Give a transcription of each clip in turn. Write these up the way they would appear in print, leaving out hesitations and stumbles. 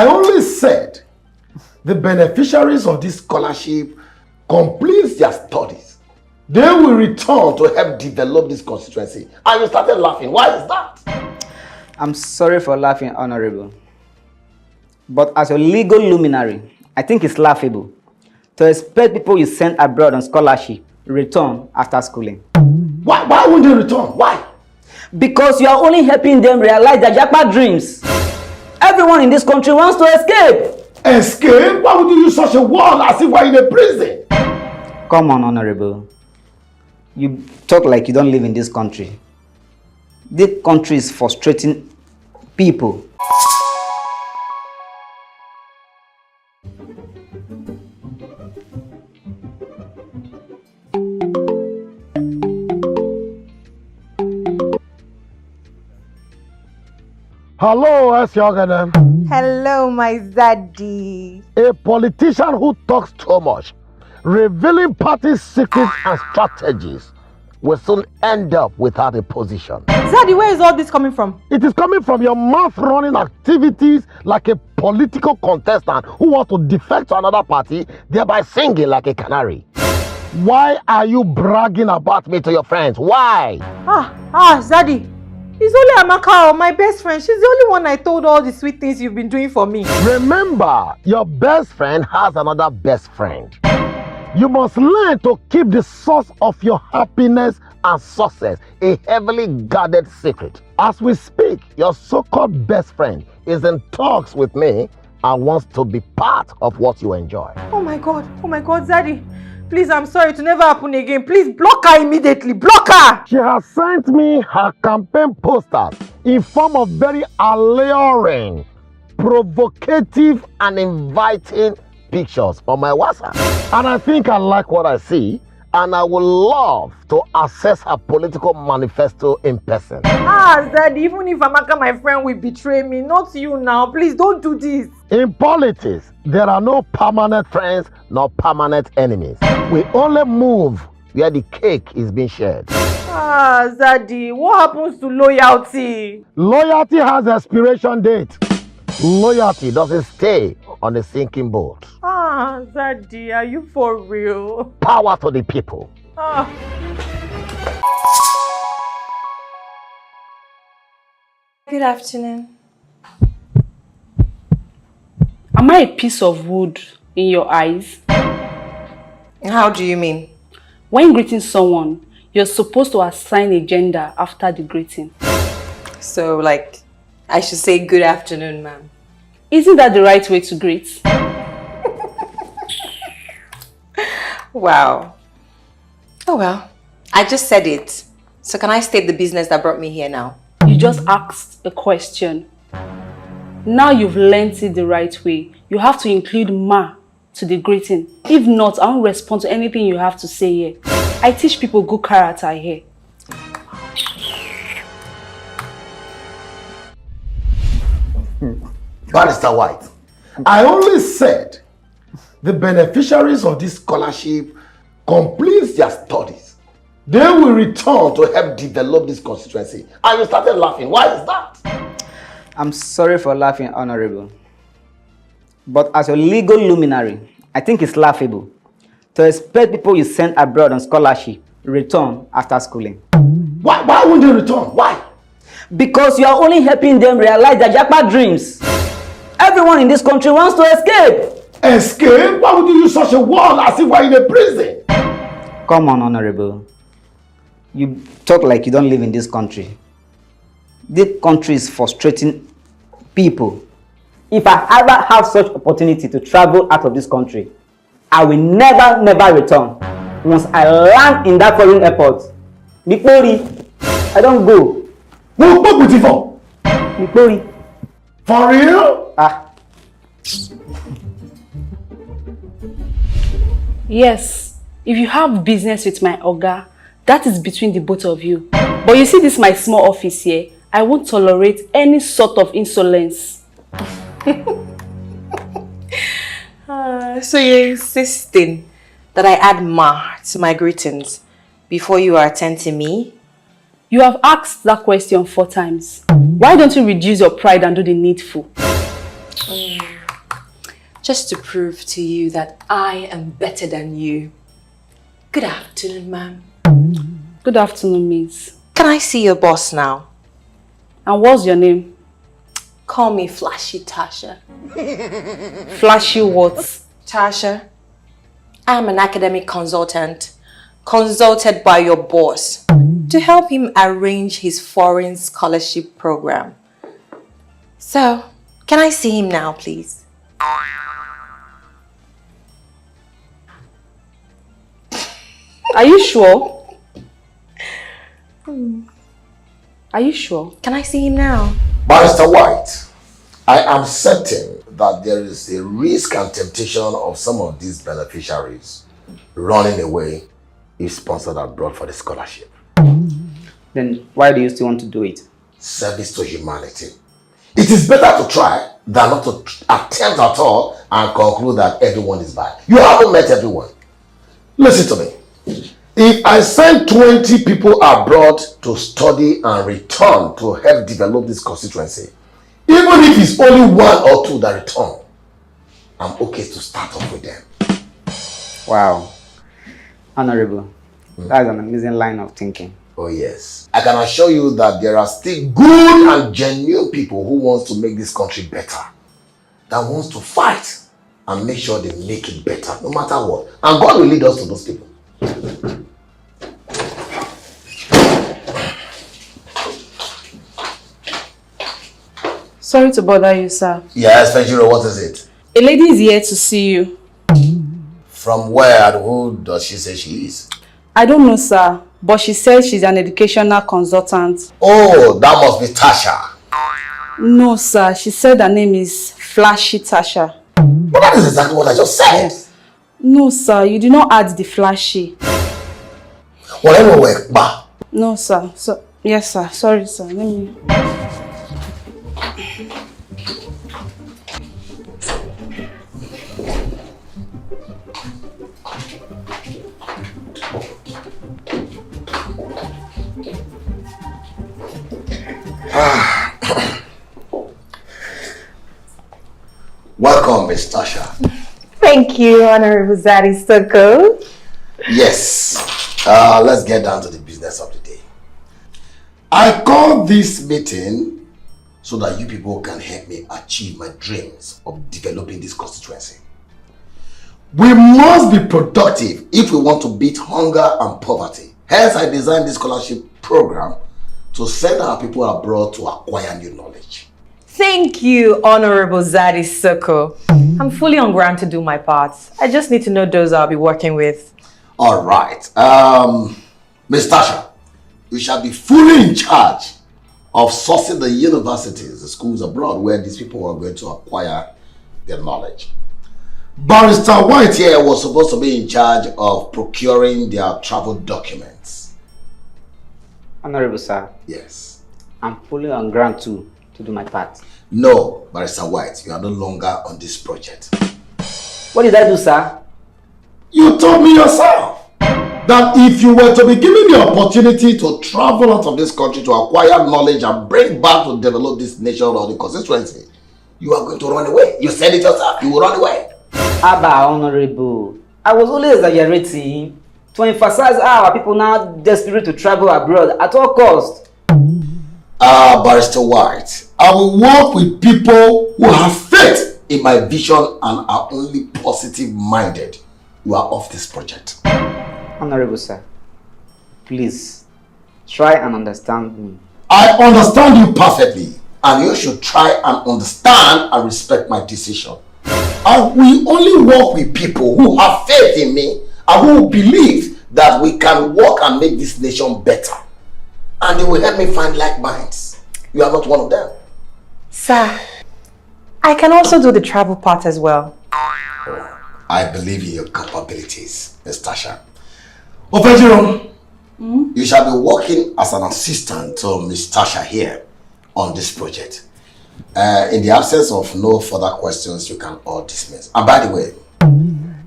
I only said the beneficiaries of this scholarship complete their studies. They will return to help develop this constituency. And you started laughing. Why is that? I'm sorry for laughing, Honorable. But as a legal luminary, I think it's laughable to expect people you send abroad on scholarship return after schooling. Why won't they return? Why? Because you are only helping them realize their Japa dreams. Everyone in this country wants to escape. Escape? Why would you use such a word as if we're in a prison? Come on, Honorable. You talk like you don't live in this country. This country is frustrating people. Hello, S. Hello, my zaddy. A politician who talks too much, revealing party secrets and strategies, will soon end up without a position. Zaddy, where is all this coming from? It is coming from your mouth-running activities like a political contestant who wants to defect to another party, thereby singing like a canary. Why are you bragging about me to your friends? Why? Zaddy. It's only Amaka, my best friend. She's the only one I told all the sweet things you've been doing for me. Remember, your best friend has another best friend. You must learn to keep the source of your happiness and success a heavily guarded secret. As we speak, your so-called best friend is in talks with me and wants to be part of what you enjoy. Oh my God, Zaddy. Please, I'm sorry, to never happen again. Please block her immediately. Block her! She has sent me her campaign posters in form of very alluring, provocative and inviting pictures on my WhatsApp. And I think I like what I see, and I would love to access her political manifesto in person. Zaddy, even if Amaka, my friend, will betray me, not you now. Please don't do this. In politics, there are no permanent friends nor permanent enemies. We only move where the cake is being shared. Zaddy, what happens to loyalty? Loyalty has expiration date. Loyalty doesn't stay on the sinking boat. Zaddy, are you for real? Power to the people. Good afternoon. Am I a piece of wood in your eyes? How do you mean? When greeting someone, you're supposed to assign a gender after the greeting. So, like, I should say good afternoon, ma'am. Isn't that the right way to greet? Wow. Oh well, I just said it. So can I state the business that brought me here now? You just asked a question. Now you've learnt it the right way. You have to include ma to the greeting. If not, I won't respond to anything you have to say here. I teach people good character here. Barrister White, I only said the beneficiaries of this scholarship complete their studies. They will return to help develop this constituency. And you started laughing. Why is that? I'm sorry for laughing, Honorable. But as a legal luminary, I think it's laughable to expect people you send abroad on scholarship return after schooling. Why won't they return? Why? Because you are only helping them realize their Japa dreams. Everyone in this country wants to escape. Escape? Why would you use such a word as if we're in a prison? Come on, Honorable. You talk like you don't live in this country. This country is frustrating people. If I ever have such opportunity to travel out of this country, I will never return. Once I land in that foreign airport, Mikori, I don't go. What would you for? Mikori. For real? Yes, if you have business with my Oga, that is between the both of you. But you see this my small office here, I won't tolerate any sort of insolence. So you're insisting that I add ma to my greetings before you attend to me? You have asked that question 4 times. Why don't you reduce your pride and do the needful? Just to prove to you that I am better than you. Good afternoon, ma'am. Good afternoon, miss. Can I see your boss now? And what's your name? Call me Flashy Tasha. Flashy what? Tasha, I'm an academic consultant, consulted by your boss to help him arrange his foreign scholarship program. So, can I see him now, please? Are you sure? Are you sure? Can I see him now? Barrister White, I am certain that there is a risk and temptation of some of these beneficiaries running away if sponsored abroad for the scholarship. Then why do you still want to do it? Service to humanity. It is better to try than not to attempt at all and conclude that everyone is bad. You haven't met everyone. Listen to me. If I send 20 people abroad to study and return to help develop this constituency, even if it's only 1 or 2 that return, I'm okay to start off with them. Wow. Honorable, that's an amazing line of thinking. Oh yes. I can assure you that there are still good and genuine people who wants to make this country better, that wants to fight and make sure they make it better, no matter what. And God will lead us to those people. Sorry to bother you, sir. Yes, Fenjiro, what is it? A lady is here to see you. From where and who does she say she is? I don't know, sir, but she says she's an educational consultant. Oh, that must be Tasha. No, sir, she said her name is Flashy Tasha. But that is exactly what I just said. Yes. No, sir, you did not add the flashy. Well, anyway, bah. No, sir. So, yes, sir. Sorry, sir. Let me... Welcome, Miss Tasha. Thank you, Honorable Zaddy Soko. Yes. Let's get down to the business of the day. I called this meeting so that you people can help me achieve my dreams of developing this constituency. We must be productive if we want to beat hunger and poverty. Hence, I designed this scholarship program to send our people abroad to acquire new knowledge. Thank you, Honorable Zaddy Soko. I'm fully on ground to do my part. I just need to know those I'll be working with. All right. Ms. Tasha, you shall be fully in charge of sourcing the universities, the schools abroad where these people are going to acquire their knowledge. Barrister White here was supposed to be in charge of procuring their travel documents. Honorable sir. Yes. I'm fully on ground too to do my part. No, Barrister White, you are no longer on this project. What did I do, sir? You told me yourself that if you were to be given the opportunity to travel out of this country to acquire knowledge and bring back to develop this nation or the constituency, you are going to run away. You said it yourself, you will run away. Abba, Honorable, I was only exaggerating to emphasize how our people now desperate to travel abroad at all costs. Barrister White, I will work with people who have faith in my vision and are only positive minded. You are off this project. Honorable sir, please try and understand me. I understand you perfectly, and you should try and understand and respect my decision. I will only work with people who have faith in me and who believe that we can work and make this nation better. And they will help me find like minds. You are not one of them. Sir, I can also do the travel part as well. I believe in your capabilities, Ms. Tasha. Opejiro, you shall be working as an assistant to Ms. Tasha here on this project. In the absence of no further questions, you can all dismiss. And by the way,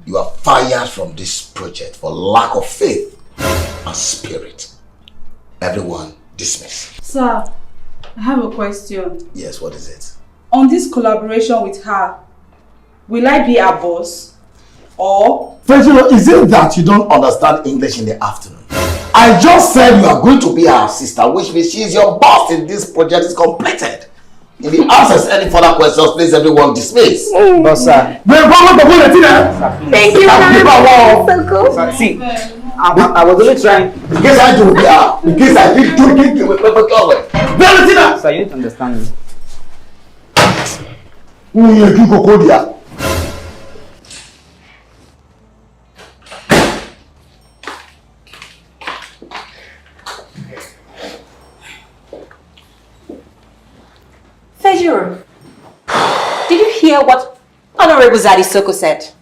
you are fired from this project for lack of faith and spirit. Everyone dismiss. Sir, I have a question. Yes, what is it? on this collaboration with her, will I be her boss? Or... Fejiro, is it that you don't understand English in the afternoon? I just said you are going to be our sister, which means she is your boss till this project is completed. In the absence of any further questions, please everyone dismiss. Boss, sir. Thank you, Sir, see, I was only trying. In case I do, in case I did do it with perfect way. Sir, you need to understand me. Fejiro, did you hear what Honorable Zadi Soko said?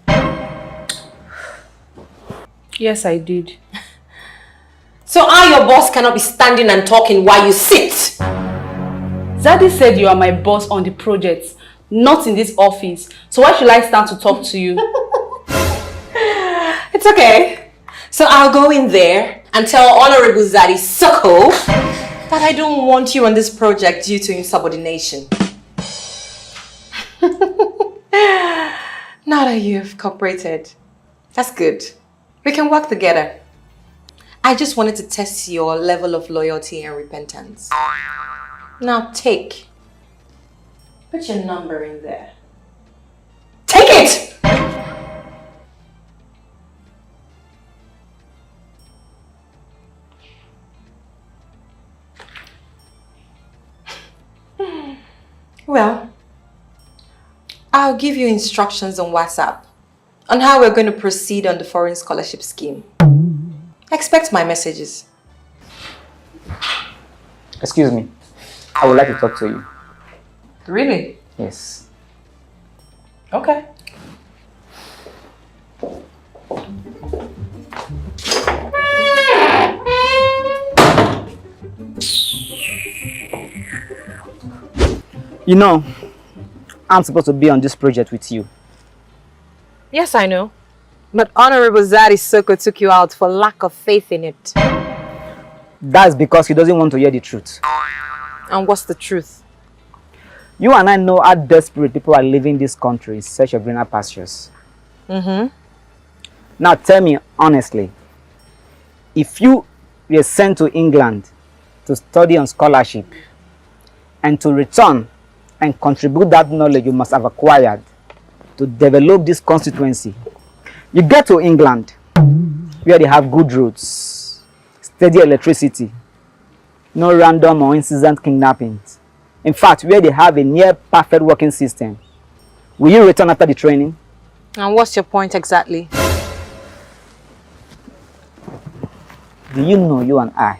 Yes, I did. So your boss cannot be standing and talking while you sit? Zadi said you are my boss on the project, not in this office. So why should I stand to talk to you? It's okay. So I'll go in there and tell Honorable Zadi Soko that I don't want you on this project due to insubordination. Now that you've cooperated, that's good. We can work together. I just wanted to test your level of loyalty and repentance. Now take. Put your number in there. Take it! Well, I'll give you instructions on WhatsApp on how we're going to proceed on the foreign scholarship scheme. Expect my messages. Excuse me. I would like to talk to you. Really? Yes. Okay. You know, I'm supposed to be on this project with you. Yes, I know. But Honorable Zadi Soko took you out for lack of faith in it. That's because he doesn't want to hear the truth. And what's the truth? You and I know how desperate people are leaving this country in search of greener pastures. Now tell me honestly, if you were sent to England to study on scholarship and to return and contribute that knowledge you must have acquired to develop this constituency, you get to England where they have good roads, steady electricity, no random or incident kidnappings. In fact, where they have a near perfect working system. Will you return after the training? And what's your point exactly? Do you know you and I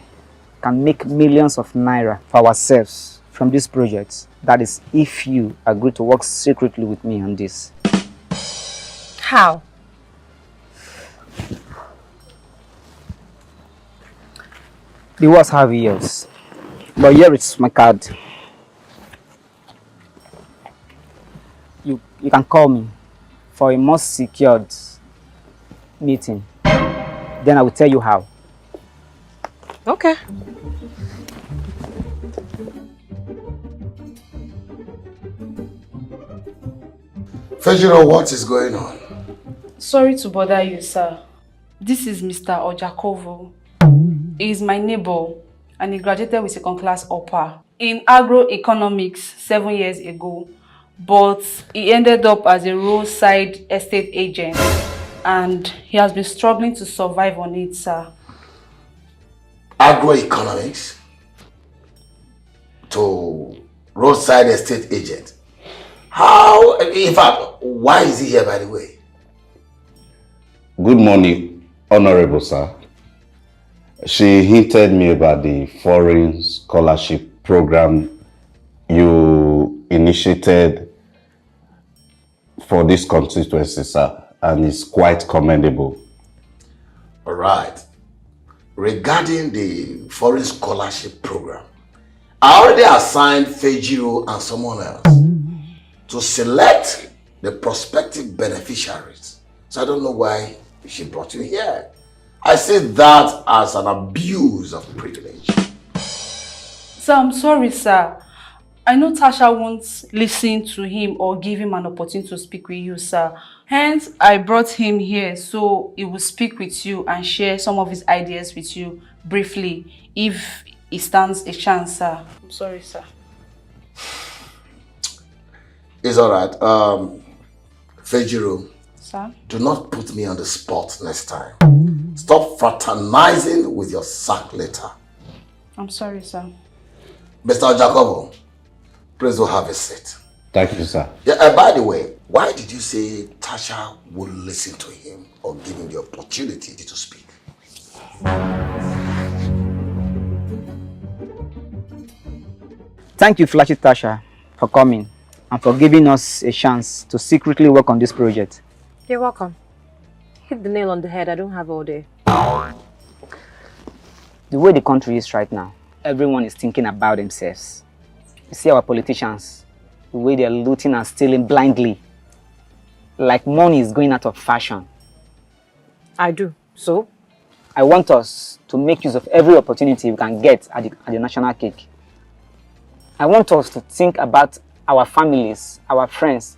can make millions of naira for ourselves from this project? That is, if you agree to work secretly with me on this. How? The words have ears, but here it's my card. You can call me for a more secured meeting. Then I will tell you how. Okay. Fejiro, what is going on? Sorry to bother you, sir. This is Mr. Ojakovo. He is my neighbor and he graduated with second-class upper in agroeconomics 7 years ago. But he ended up as a roadside estate agent and he has been struggling to survive on it, sir. Agroeconomics to roadside estate agent. How, in fact, why is he here, by the way? Good morning, Honorable Sir. She hinted me about the foreign scholarship program you initiated for this constituency, sir, and it's quite commendable. All right. Regarding the foreign scholarship program, I already assigned Fejiro and someone else to select the prospective beneficiaries. So I don't know why she brought you here. I see that as an abuse of privilege. Sir, I'm sorry, sir. I know Tasha won't listen to him or give him an opportunity to speak with you, sir. Hence, I brought him here so he will speak with you and share some of his ideas with you briefly, if he stands a chance, sir. I'm sorry, sir. It's all right. Fejiro, Sir? do not put me on the spot next time. Stop fraternizing with your sack later. I'm sorry, sir. Mr. Jacobo, please do have a seat. Thank you, sir. Yeah, by the way, why did you say Tasha would listen to him or give him the opportunity to speak? Thank you, Flashy Tasha, for coming and for giving us a chance to secretly work on this project. You're welcome. Hit the nail on the head. I don't have all day. The way the country is right now, everyone is thinking about themselves. You see our politicians, the way they're looting and stealing blindly. Like money is going out of fashion. I do. So? I want us to make use of every opportunity we can get at the national cake. I want us to think about our families, our friends,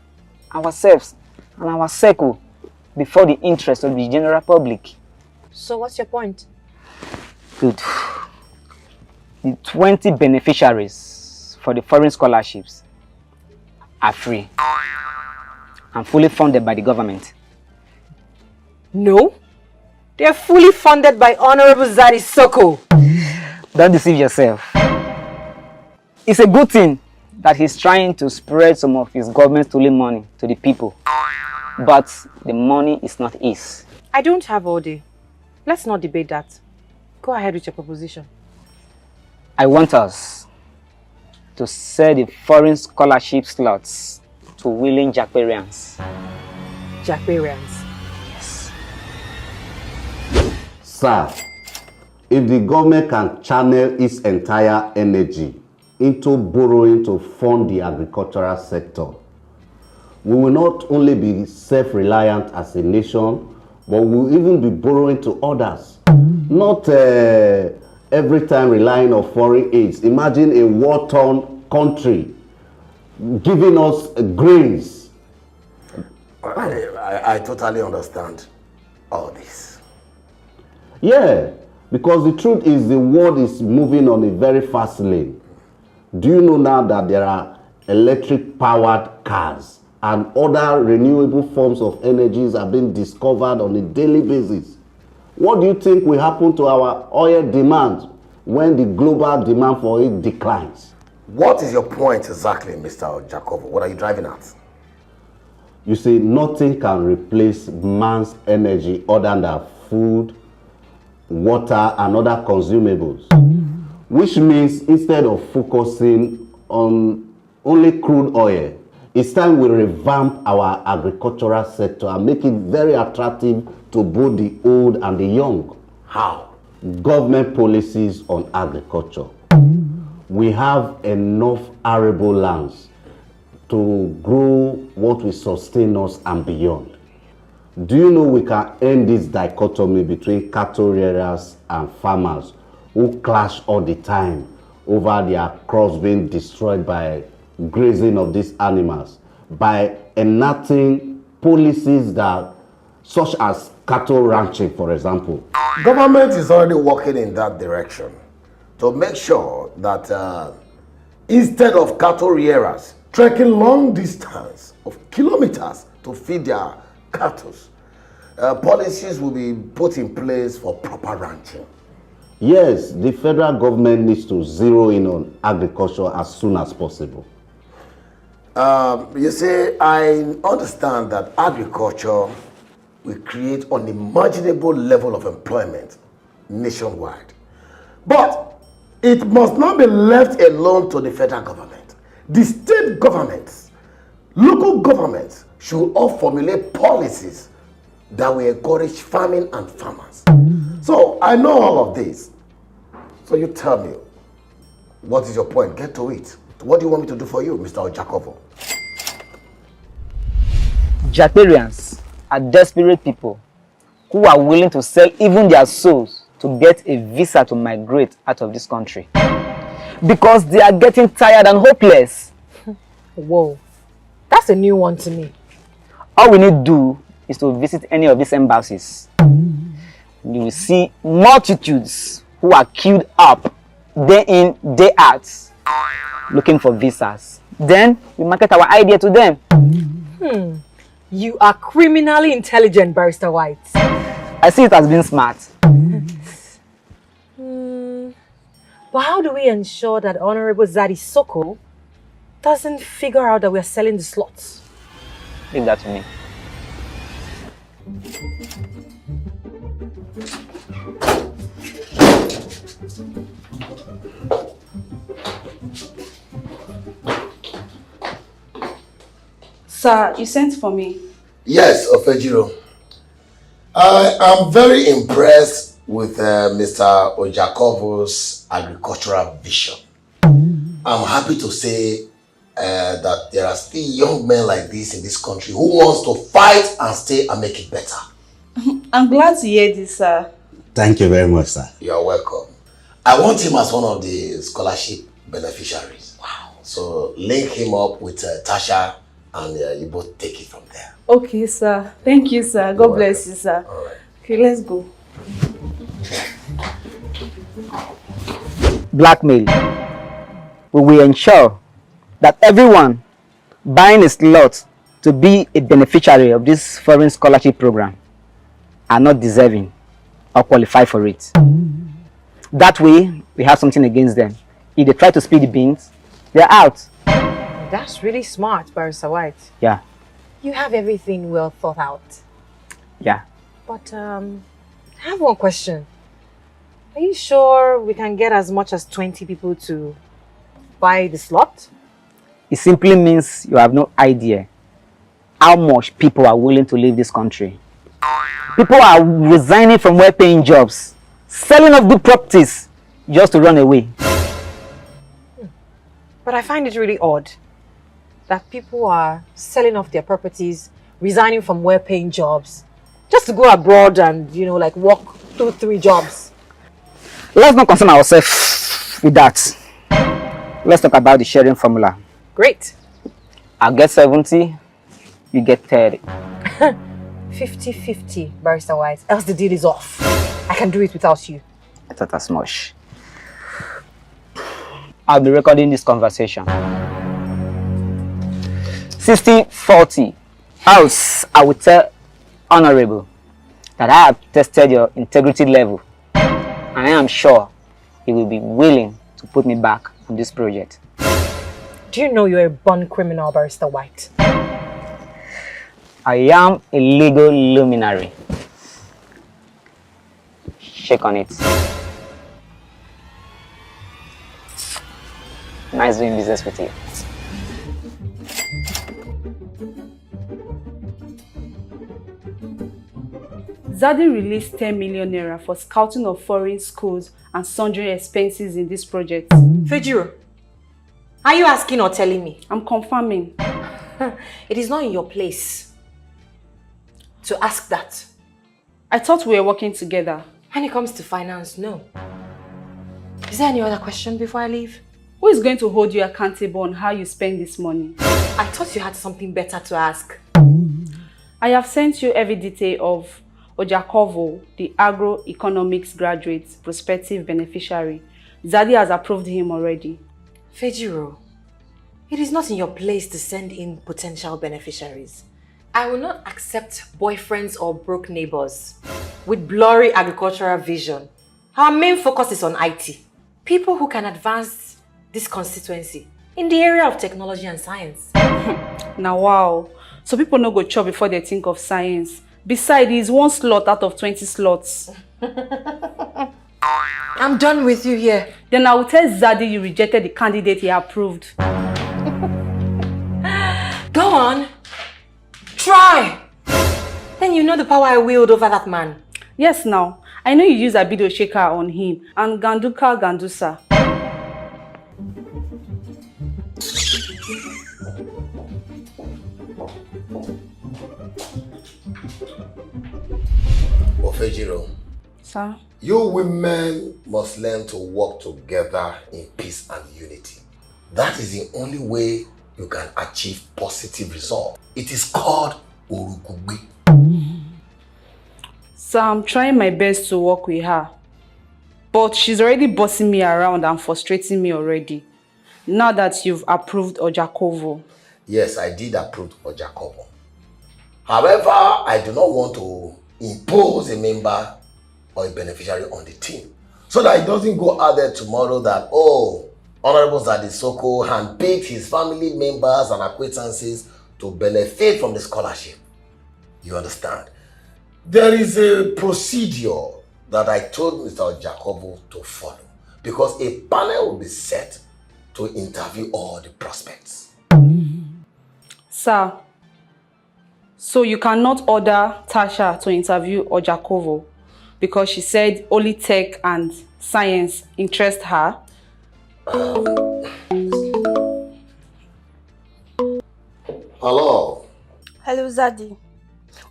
ourselves, and our circle before the interest of the general public. So what's your point? Good. The 20 beneficiaries for the foreign scholarships are free and fully funded by the government. No. They are fully funded by Honorable Zari Soko. Don't deceive yourself. It's a good thing that he's trying to spread some of his government-stolen money to the people. But the money is not his. I don't have all day. Let's not debate that. Go ahead with your proposition. I want us to sell the foreign scholarship slots to willing Japarians. Japarians. Yes. Sir, if the government can channel its entire energy into borrowing to fund the agricultural sector, we will not only be self-reliant as a nation, but we will even be borrowing to others. Not every time relying on foreign aids. Imagine a war-torn country giving us grains. I totally understand all this. Yeah, because the truth is the world is moving on a very fast lane. Do you know now that there are electric-powered cars and other renewable forms of energies are being discovered on a daily basis? What do you think will happen to our oil demand when the global demand for it declines? What is your point exactly, Mr. Jacobo? What are you driving at? You see, nothing can replace man's energy other than food, water, and other consumables. Which means instead of focusing on only crude oil, it's time we revamp our agricultural sector and make it very attractive to both the old and the young. How? Government policies on agriculture. We have enough arable lands to grow what will sustain us and beyond. Do you know we can end this dichotomy between cattle rearers and farmers who clash all the time over their crops being destroyed by grazing of these animals by enacting policies that, such as cattle ranching, for example? Government is already working in that direction to make sure that instead of cattle rearers trekking long distance of kilometers to feed their cattle, policies will be put in place for proper ranching. Yes, the federal government needs to zero in on agriculture as soon as possible. You see, I understand that agriculture will create unimaginable level of employment nationwide. But it must not be left alone to the federal government. The state governments, local governments should all formulate policies that will encourage farming and farmers. So I know all of this. So you tell me, what is your point? Get to it. What do you want me to do for you, Mr. Jacobo? Japarians are desperate people who are willing to sell even their souls to get a visa to migrate out of this country. Because they are getting tired and hopeless. Whoa, that's a new one to me. All we need to do is to visit any of these embassies. You will see multitudes who are queued up day in, day out, looking for visas. Then we market our idea to them. You are criminally intelligent, Barrister White. I see it as being smart. But how do we ensure that Honorable Zaddy Soko doesn't figure out that we are selling the slots? Leave that to me. Sir, you sent for me. Yes, Ofejiro. I am very impressed with Mr. Ojakovo's agricultural vision. I'm happy to say that there are still young men like this in this country who wants to fight and stay and make it better. I'm glad to hear this, sir. Thank you very much, sir. You're welcome. I want him as one of the scholarship beneficiaries. Wow. So link him up with Tasha and you both take it from there. Okay, sir. Thank you, sir. God bless you, sir. All right. Okay, let's go. Blackmail. We will ensure that everyone buying a slot to be a beneficiary of this foreign scholarship program are not deserving or qualify for it. That way, we have something against them. If they try to spill the beans, they're out. That's really smart, Barrister White. Yeah, You have everything well thought out. yeah. But I have one question. Are you sure we can get as much as 20 people to buy the slot? It simply means you have no idea how much people are willing to leave this country. People are resigning from well-paying jobs, selling off good properties just to run away. But I find it really odd that people are selling off their properties, resigning from well-paying jobs, just to go abroad and, you know, like work 2-3 jobs. Let's not concern ourselves with that. Let's talk about the sharing formula. Great. I'll get 70, you get 30. 50-50, Barrister White, else the deal is off. I can do it without you. I thought as much. I'll be recording this conversation. 60-40. Else, I will tell Honorable that I have tested your integrity level, and I am sure he will be willing to put me back on this project. Do you know you're a born criminal, Barrister White? I am a legal luminary. Shake on it. Nice doing business with you. Zaddy released 10 million naira for scouting of foreign schools and sundry expenses in this project. Fejiro, are you asking or telling me? I'm confirming. It is not in your place to ask that. I thought we were working together. When it comes to finance, no. Is there any other question before I leave? Who is going to hold you accountable on how you spend this money? I thought you had something better to ask. I have sent you every detail of Ojakovo, the agroeconomics graduate, prospective beneficiary. Zaddy has approved him already. Fejiro, it is not in your place to send in potential beneficiaries. I will not accept boyfriends or broke neighbors with blurry agricultural vision. Our main focus is on IT. People who can advance this constituency in the area of technology and science. Now wow, so people no go chop before they think of science. Besides, it's one slot out of 20 slots. I'm done with you here. Then I will tell Zaddy you rejected the candidate he approved. Go on. Try. Then you know the power I wield over that man. Yes, now. I know you use a video shaker on him and Ganduka Gandusa. Ofejiro, Sir? You women must learn to work together in peace and unity. That is the only way you can achieve positive results. It is called Urugugbe. Sir, I'm trying my best to work with her. But she's already bossing me around and frustrating me already. Now that you've approved Ojakovo. Yes, I did approve Ojakovo. However, I do not want to impose a member or a beneficiary on the team, so that it doesn't go out there tomorrow that, oh, Honorable Zadi Soko handpicked his family members and acquaintances to benefit from the scholarship. You understand? There is a procedure that I told Mr. Jacobo to follow, because a panel will be set to interview all the prospects. Sir, so you cannot order Tasha to interview Ojakovo because she said only tech and science interest her? Hello? Hello, Zaddy.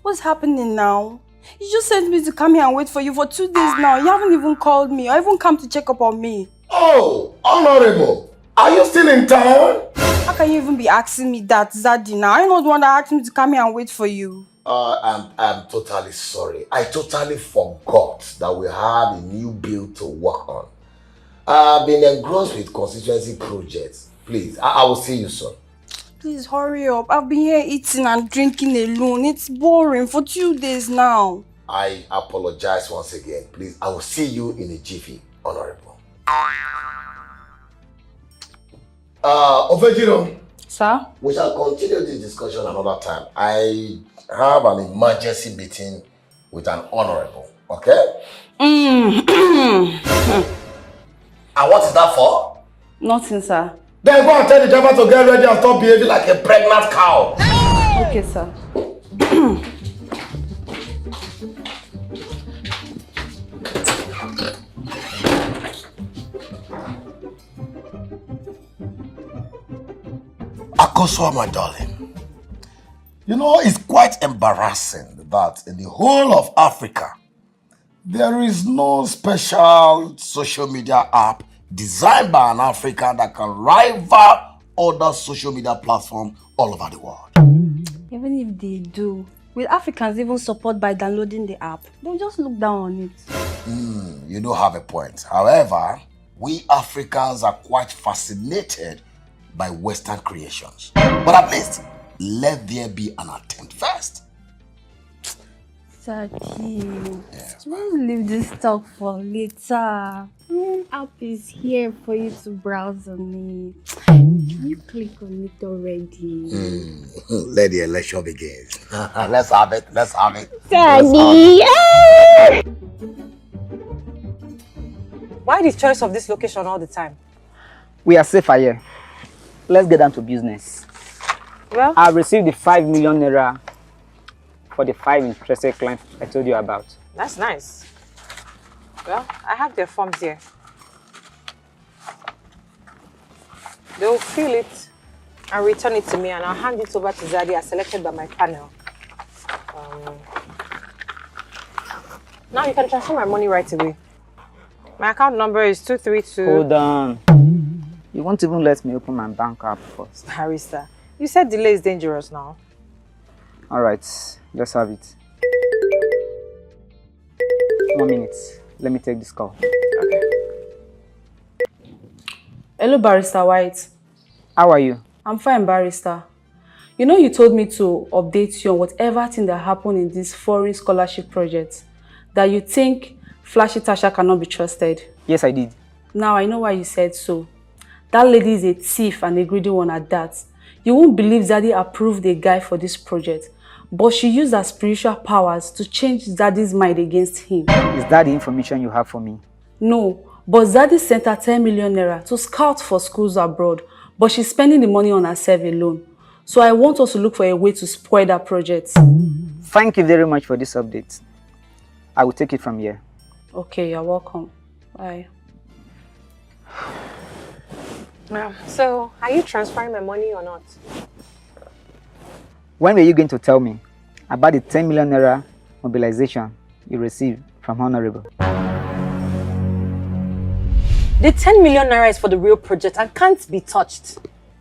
What's happening now? You just sent me to come here and wait for you for 2 days now. You haven't even called me or even come to check up on me. Oh, Honorable, are you still in town? How can you even be asking me that, Zaddy, now? I'm not the one that asked me to come here and wait for you. I'm totally sorry. I totally forgot that we have a new bill to work on. I've been engrossed with constituency projects. Please, I will see you soon. Please hurry up. I've been here eating and drinking alone. It's boring for 2 days now. I apologize once again. Please, I will see you in a jiffy, Honorable. Ovejiro. Sir? We shall continue this discussion another time. I have an emergency meeting with an Honorable, okay? And what is that for? Nothing, sir. Then go and tell the Japa to get ready and stop behaving like a pregnant cow. Okay, sir. Akosua, my darling, you know, it's quite embarrassing that in the whole of Africa, there is no special social media app designed by an African that can rival other social media platforms all over the world. Even if they do, will Africans even support by downloading the app? They'll just look down on it. You do have a point. However, we Africans are quite fascinated by Western creations. But at least, let there be an attempt first. Zaddy, let's leave this talk for later. App is here for you to browse on it. Can you click on it already? Let the election begin. Let's have it. Let's have it. Zaddy! Why the choice of this location all the time? We are safer here. Let's get down to business. Well, I've received the 5 million naira for the 5 interested clients I told you about. that's nice. Well, I have their forms here. They'll fill it and return it to me, and I'll hand it over to Zaddy as selected by my panel. Now you can transfer my money right away. My account number is 232. Hold on. You won't even let me open my bank app first. Harissa, you said delay is dangerous now. Alright, let's have it. 1 minute. Let me take this call. Okay. Hello, Barrister White. How are you? I'm fine, Barrister. You know you told me to update you on whatever thing that happened in this foreign scholarship project. That you think Flashy Tasha cannot be trusted. Yes, I did. Now I know why you said so. That lady is a thief and a greedy one at that. You won't believe Zaddy approved a guy for this project, but she used her spiritual powers to change Zaddy's mind against him. Is that the information you have for me? No, but Zaddy sent her 10 million naira to scout for schools abroad, but she's spending the money on herself alone. So I want us to look for a way to spoil that project. Thank you very much for this update. I will take it from here. Okay, you're welcome. Bye. So, are you transferring my money or not? When were you going to tell me about the 10 million naira mobilization you received from Honorable. The 10 million naira is for the real project and can't be touched.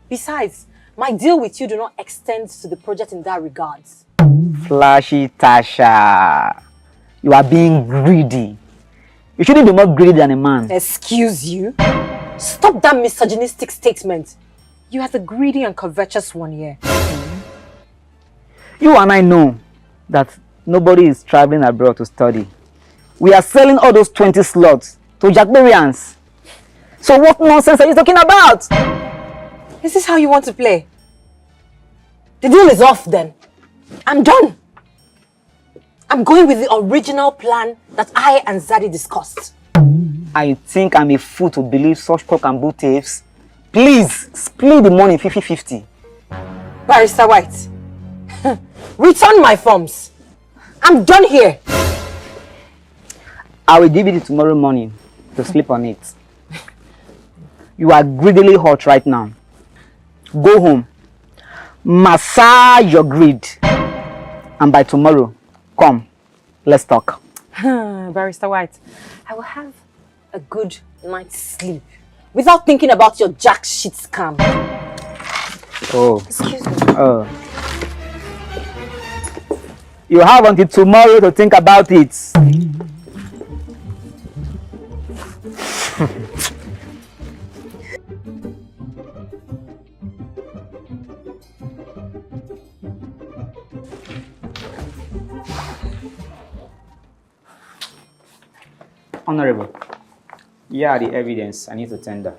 Besides, my deal with you do not extend to the project in that regards. Flashy Tasha, you are being greedy. You shouldn't be more greedy than a man. Excuse you? Stop that misogynistic statement. You are the greedy and covetous one here. You and I know that nobody is traveling abroad to study. We are selling all those 20 slots to Jackberians. So what nonsense are you talking about? Is this how you want to play? The deal is off then. I'm done. I'm going with the original plan that I and Zaddy discussed. I think I'm a fool to believe such cock and bull tapes. Please, split the money 50-50. Barrister White, return my forms. I'm done here. I will give it tomorrow morning to sleep on it. You are greedily hot right now. Go home, massage your greed, and by tomorrow, come, let's talk. Barrister White, I will have a good night's sleep without thinking about your jack shit scam. Oh. Excuse me. Oh. You have until tomorrow to think about it. Honorable, here are the evidence I need to tender.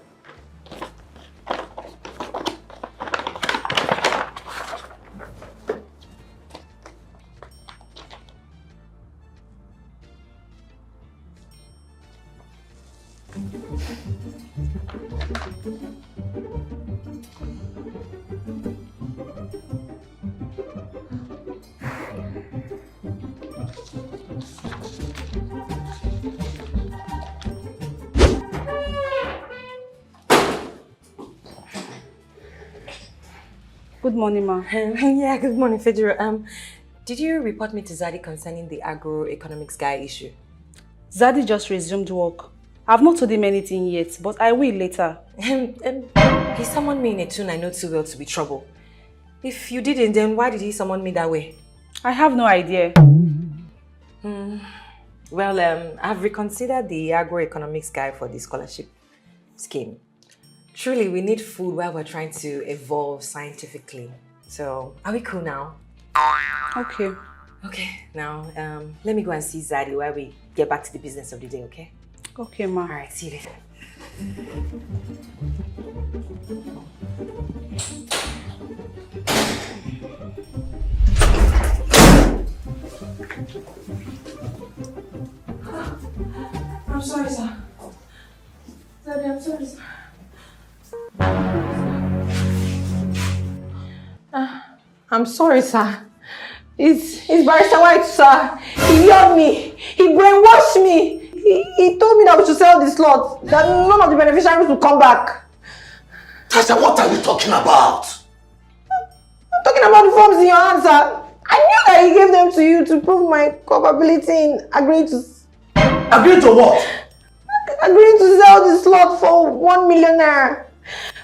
Good morning, ma. Yeah, good morning, Federo. Did you report me to Zaddy concerning the agroeconomics guy issue? Zaddy just resumed work. I've not told him anything yet, but I will later. He summoned me in a tune I know too well to be trouble. If you didn't, then why did he summon me that way? I have no idea. Well, I've reconsidered the agroeconomics guy for the scholarship scheme. Truly, we need food while we're trying to evolve scientifically. So, are we cool now? Okay. Okay, now, let me go and see Zaddy while we get back to the business of the day, okay? Okay, ma. Alright, see you later. I'm sorry, sir. Zaddy, I'm sorry, sir. I'm sorry, sir. It's Barrister White, sir. He lured me. He brainwashed me. He told me that we should sell the slot, that none of the beneficiaries will come back. Tasha, what are you talking about? I'm talking about the forms in your hand, sir. I knew that he gave them to you to prove my culpability in agreeing to... Agreeing to what? Agreeing to sell the slot for 1 million naira.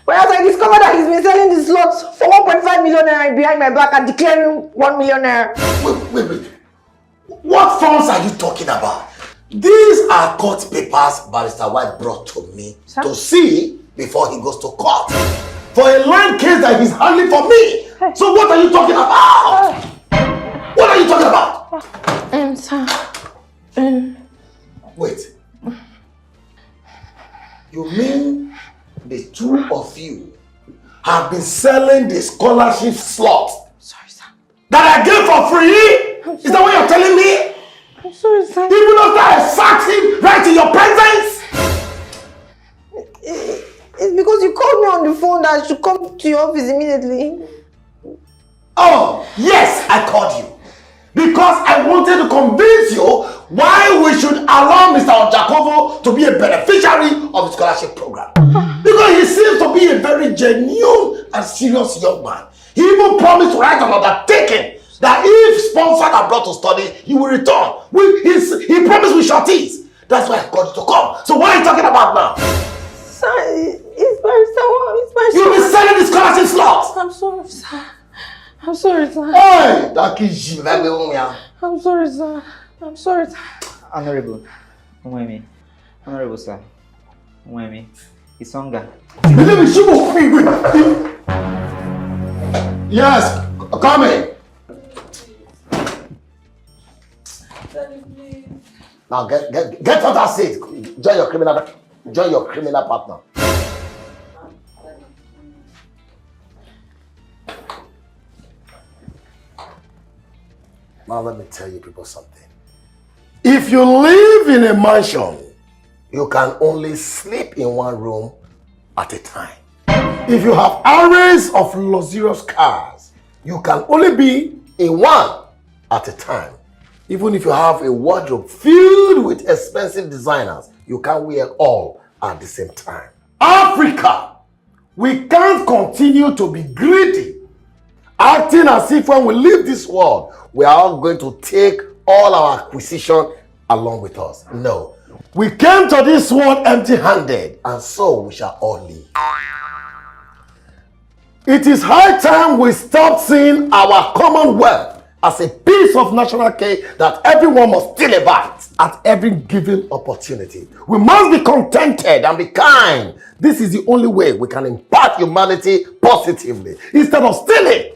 Whereas I discovered that he's been selling the slots for 1.5 million naira behind my back and declaring 1 million naira. Wait. What forms are you talking about? These are court papers Barrister White brought to me to see before he goes to court. For a land case that he's handling for me. Hey. So what are you talking about? What are you talking about? Sir. Wait. You mean the two of you have been selling the scholarship slot? Sorry, sir. That I gave for free? Is that what you're telling me? I'm sorry, sir. Even after I sacked him right in your presence? It's because you called me on the phone that I should come to your office immediately. Oh, yes, I called you. Because I wanted to convince you why we should allow Mr. Jacobo to be a beneficiary of the scholarship program. Because he seems to be a very genuine and serious young man. He even promised to write an undertaking that if sponsored abroad to study, he will return. He promised we shall tease. That's why I called you to come. So what are you talking about now? Sir, it's very sad. You'll be selling the scholarship slots. I'm sorry, sir. I'm sorry, sir. Hey, that is you. I'm sorry, sir. I'm sorry, sir. Honorable, Honorable sir, it's hunger. Yes, come in. Now get on that seat. Join your criminal partner. Now let me tell you people something. If you live in a mansion, you can only sleep in one room at a time. If you have arrays of luxurious cars, you can only be in one at a time. Even if you have a wardrobe filled with expensive designers, you can't wear all at the same time. Africa, we can't continue to be greedy, acting as if when we leave this world, we are all going to take all our acquisition along with us. No. We came to this world empty-handed, and so we shall all leave. It is high time we stop seeing our commonwealth as a piece of national cake that everyone must steal a bite at every given opportunity. We must be contented and be kind. This is the only way we can impact humanity positively, instead of stealing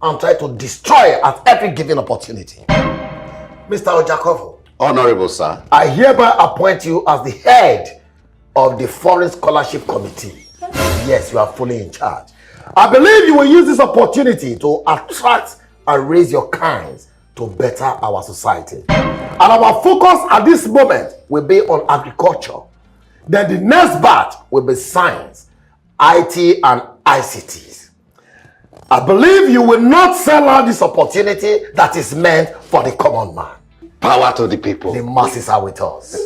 and try to destroy at every given opportunity. Mr. Ojakovo, Honorable sir, I hereby appoint you as the head of the Foreign Scholarship Committee. Yes, you are fully in charge. I believe you will use this opportunity to attract and raise your kinds to better our society. And our focus at this moment will be on agriculture. Then the next batch will be science, IT and ICTs. I believe you will not sell out this opportunity that is meant for the common man. power to the people. The masses are with us.